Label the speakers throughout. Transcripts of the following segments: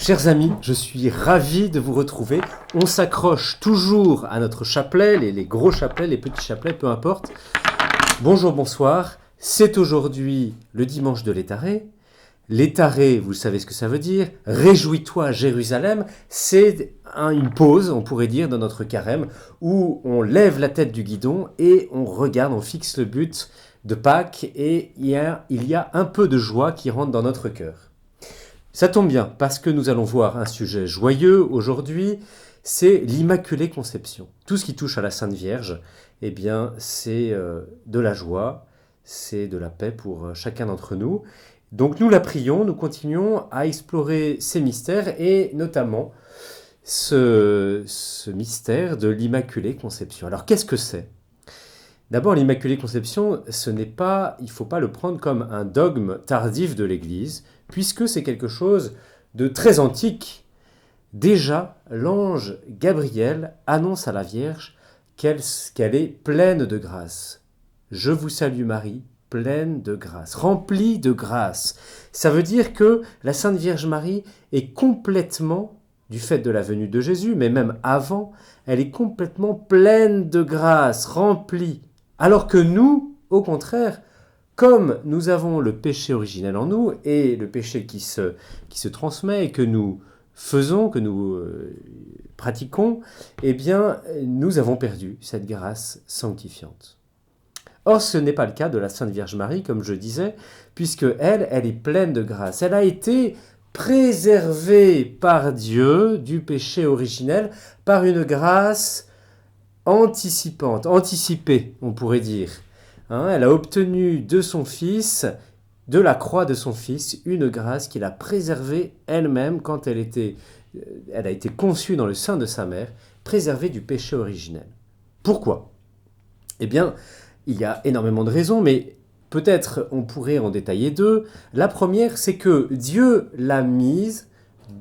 Speaker 1: Chers amis, je suis ravi de vous retrouver. On s'accroche toujours à notre chapelet, les gros chapelets, les petits chapelets, peu importe. Bonjour, bonsoir. C'est aujourd'hui le dimanche de l'Étaré. L'Étaré, vous savez ce que ça veut dire. Réjouis-toi, Jérusalem. C'est une pause, on pourrait dire, dans notre carême, où on lève la tête du guidon et on regarde, on fixe le but de Pâques et il y a un peu de joie qui rentre dans notre cœur. Ça tombe bien, parce que nous allons voir un sujet joyeux aujourd'hui, c'est l'Immaculée Conception. Tout ce qui touche à la Sainte Vierge, eh bien, c'est de la joie, c'est de la paix pour chacun d'entre nous. Donc nous la prions, nous continuons à explorer ces mystères, et notamment ce mystère de l'Immaculée Conception. Alors qu'est-ce que c'est ? D'abord, l'Immaculée Conception, il ne faut pas le prendre comme un dogme tardif de l'Église, puisque c'est quelque chose de très antique. Déjà, l'ange Gabriel annonce à la Vierge qu'elle est pleine de grâce. « Je vous salue Marie, pleine de grâce, remplie de grâce ». Ça veut dire que la Sainte Vierge Marie est complètement, du fait de la venue de Jésus, mais même avant, elle est complètement pleine de grâce, remplie. Alors que nous, au contraire, comme nous avons le péché originel en nous et le péché qui se transmet et que nous faisons, que nous pratiquons, eh bien, nous avons perdu cette grâce sanctifiante. Or, ce n'est pas le cas de la Sainte Vierge Marie, comme je disais, puisque elle est pleine de grâce. Elle a été préservée par Dieu du péché originel par une grâce anticipée, on pourrait dire. Elle a obtenu de son Fils, de la croix de son Fils, une grâce qu'il a préservée elle-même quand elle a été conçue dans le sein de sa mère, préservée du péché originel. Pourquoi ? Eh bien, il y a énormément de raisons, mais peut-être on pourrait en détailler deux. La première, c'est que Dieu l'a mise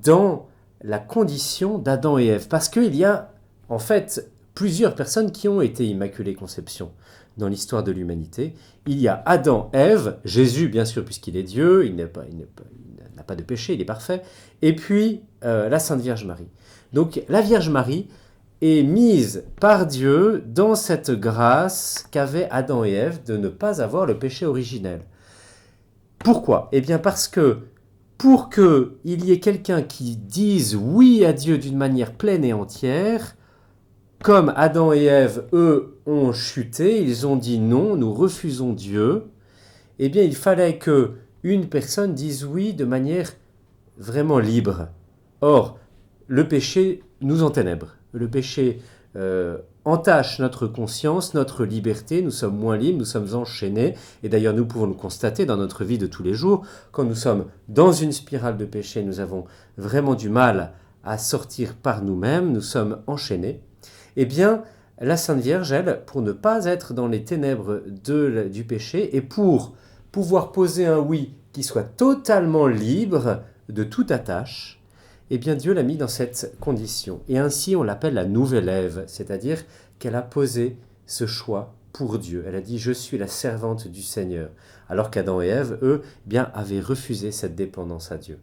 Speaker 1: dans la condition d'Adam et Ève, parce qu'il y a en fait plusieurs personnes qui ont été Immaculée Conception dans l'histoire de l'humanité. Il y a Adam, Ève, Jésus bien sûr puisqu'il est Dieu, il n'a pas de péché, il est parfait, et puis la Sainte Vierge Marie. Donc la Vierge Marie est mise par Dieu dans cette grâce qu'avaient Adam et Ève de ne pas avoir le péché originel. Pourquoi ? Eh bien parce que pour qu'il y ait quelqu'un qui dise oui à Dieu d'une manière pleine et entière, comme Adam et Ève, eux, ont chuté, ils ont dit non, nous refusons Dieu, eh bien il fallait qu'une personne dise oui de manière vraiment libre. Or, le péché nous enténèbre. Le péché entache notre conscience, notre liberté, nous sommes moins libres, nous sommes enchaînés. Et d'ailleurs, nous pouvons le constater dans notre vie de tous les jours. Quand nous sommes dans une spirale de péché, nous avons vraiment du mal à sortir par nous-mêmes, nous sommes enchaînés. Eh bien, la Sainte Vierge, elle, pour ne pas être dans les ténèbres du péché et pour pouvoir poser un oui qui soit totalement libre de toute attache, eh bien Dieu l'a mis dans cette condition. Et ainsi, on l'appelle la nouvelle Ève, c'est-à-dire qu'elle a posé ce choix pour Dieu. Elle a dit « Je suis la servante du Seigneur », alors qu'Adam et Ève, eux, bien, avaient refusé cette dépendance à Dieu.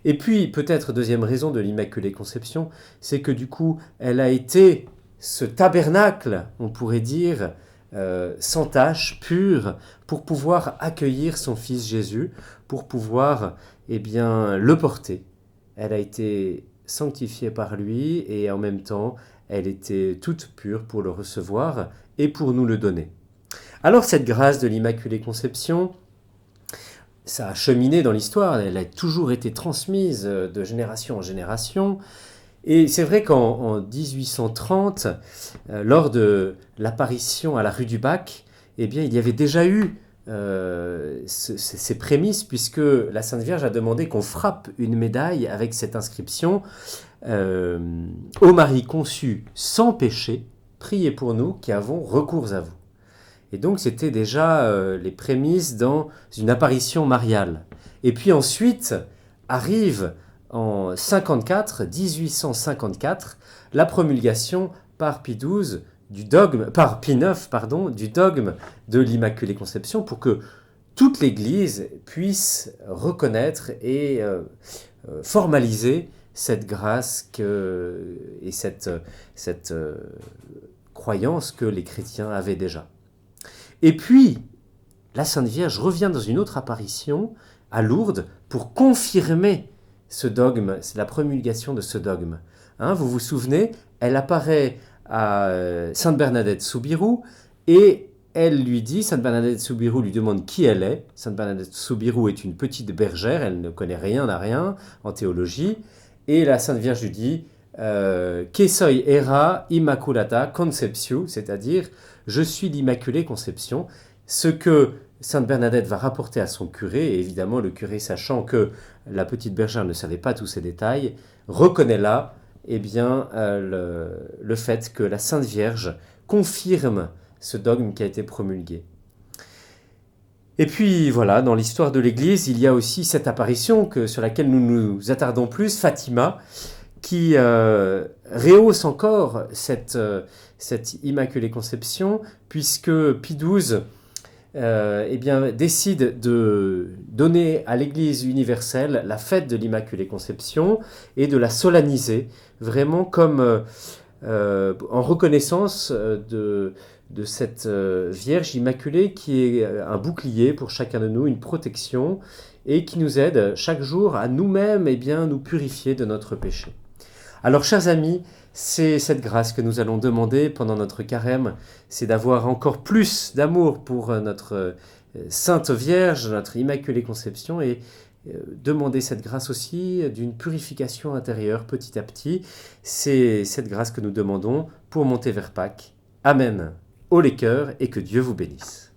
Speaker 1: Et puis, peut-être deuxième raison de l'Immaculée Conception, c'est que du coup, elle a été ce tabernacle, on pourrait dire, sans tache, pur, pour pouvoir accueillir son Fils Jésus, pour pouvoir le porter. Elle a été sanctifiée par lui et en même temps, elle était toute pure pour le recevoir et pour nous le donner. Alors cette grâce de l'Immaculée Conception, ça a cheminé dans l'histoire, elle a toujours été transmise de génération en génération. Et c'est vrai qu'en 1830, lors de l'apparition à la rue du Bac, eh bien, il y avait déjà eu ces prémices, puisque la Sainte Vierge a demandé qu'on frappe une médaille avec cette inscription « Ô Marie conçue sans péché, priez pour nous qui avons recours à vous ». Et donc, c'était déjà les prémices dans une apparition mariale. Et puis ensuite, arrive en 1854, la promulgation par Pie IX, du dogme de l'Immaculée Conception, pour que toute l'Église puisse reconnaître et formaliser cette grâce et cette croyance que les chrétiens avaient déjà. Et puis, la Sainte Vierge revient dans une autre apparition à Lourdes pour confirmer ce dogme, c'est la promulgation de ce dogme. Vous vous souvenez, elle apparaît à Sainte Bernadette Soubirous et elle lui dit, Sainte Bernadette Soubirous lui demande qui elle est. Sainte Bernadette Soubirous est une petite bergère, elle ne connaît rien à rien en théologie. Et la Sainte Vierge lui dit Que soy era immaculata conceptio, c'est-à-dire je suis l'Immaculée Conception. Ce que Sainte Bernadette va rapporter à son curé, et évidemment le curé, sachant que la petite bergère ne savait pas tous ces détails, reconnaît là le fait que la Sainte Vierge confirme ce dogme qui a été promulgué. Et puis voilà, dans l'histoire de l'Église, il y a aussi cette apparition sur laquelle nous nous attardons plus, Fatima, qui rehausse encore cette Immaculée Conception, puisque Pie XII décide de donner à l'Église universelle la fête de l'Immaculée Conception et de la solenniser, vraiment comme en reconnaissance de cette Vierge Immaculée qui est un bouclier pour chacun de nous, une protection, et qui nous aide chaque jour à nous-mêmes nous purifier de notre péché. Alors, chers amis, c'est cette grâce que nous allons demander pendant notre carême, c'est d'avoir encore plus d'amour pour notre Sainte Vierge, notre Immaculée Conception, et demander cette grâce aussi d'une purification intérieure petit à petit. C'est cette grâce que nous demandons pour monter vers Pâques. Amen. Haut les cœurs et que Dieu vous bénisse.